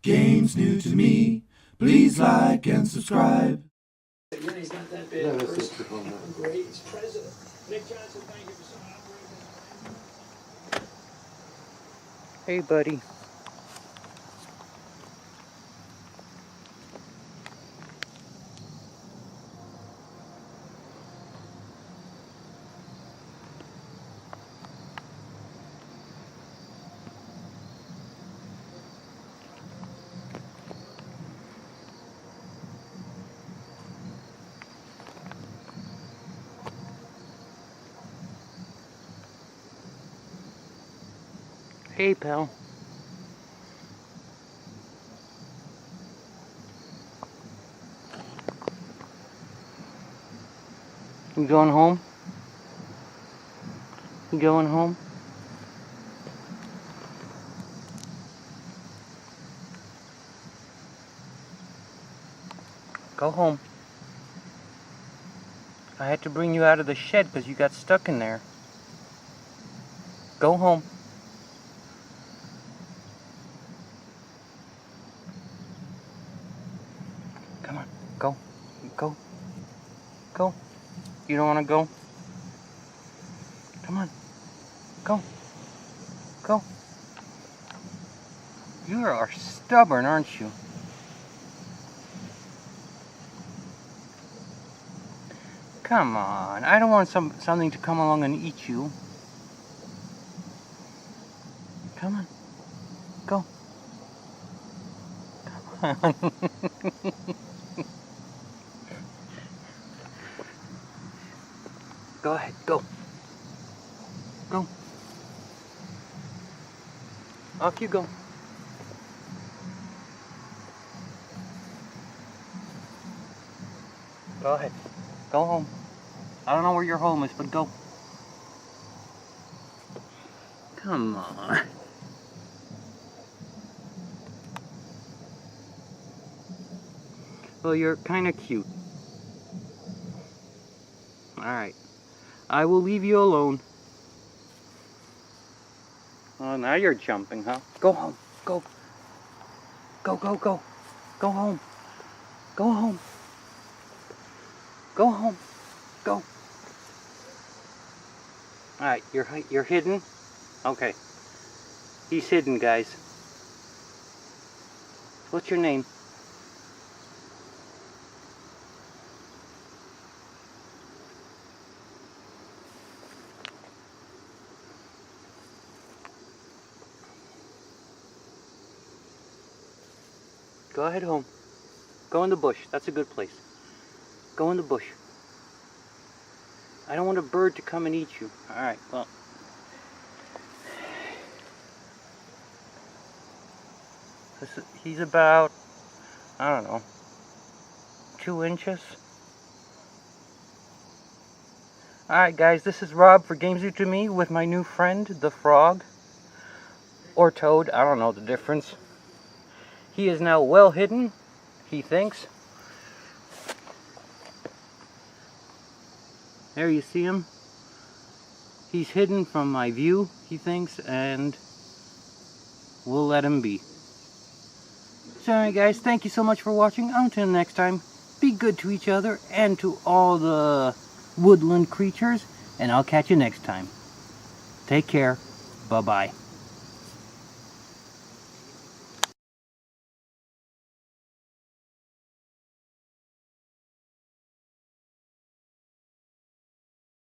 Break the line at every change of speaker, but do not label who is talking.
Games new to me. Please like and subscribe.
Yeah, he's not that bad. Great. He's president. Nick Johnson, thank you for so much.
Hey, buddy. Hey, pal. You going home? You going home? Go home. I had to bring you out of the shed because you got stuck in there. Go home. Come on. Go. Go. Go. You don't want to go? Come on. Go. Go. You are stubborn, aren't you? Come on. I don't want something to come along and eat you. Come on. Go. Come on. Go ahead. Go. Go. Off you go. Go ahead. Go home. I don't know where your home is, but go. Come on. Well, you're kind of cute. Alright. I will leave you alone. Oh, now you're jumping, huh? Go home. Go. Go, go, go. Go home. Go home. Go home. Go. Alright, you're hidden? Okay. He's hidden, guys. What's your name? Go ahead home. Go in the bush. That's a good place. Go in the bush. I don't want a bird to come and eat you. Alright, well. He's about, I don't know, 2 inches. Alright guys, this is Rob for Games New to Me with my new friend, the frog. Or toad, I don't know the difference. He is now well hidden, he thinks. There you see him. He's hidden from my view, he thinks, and we'll let him be. So alright guys, thank you so much for watching. Until next time, be good to each other and to all the woodland creatures, and I'll catch you next time. Take care. Bye-bye.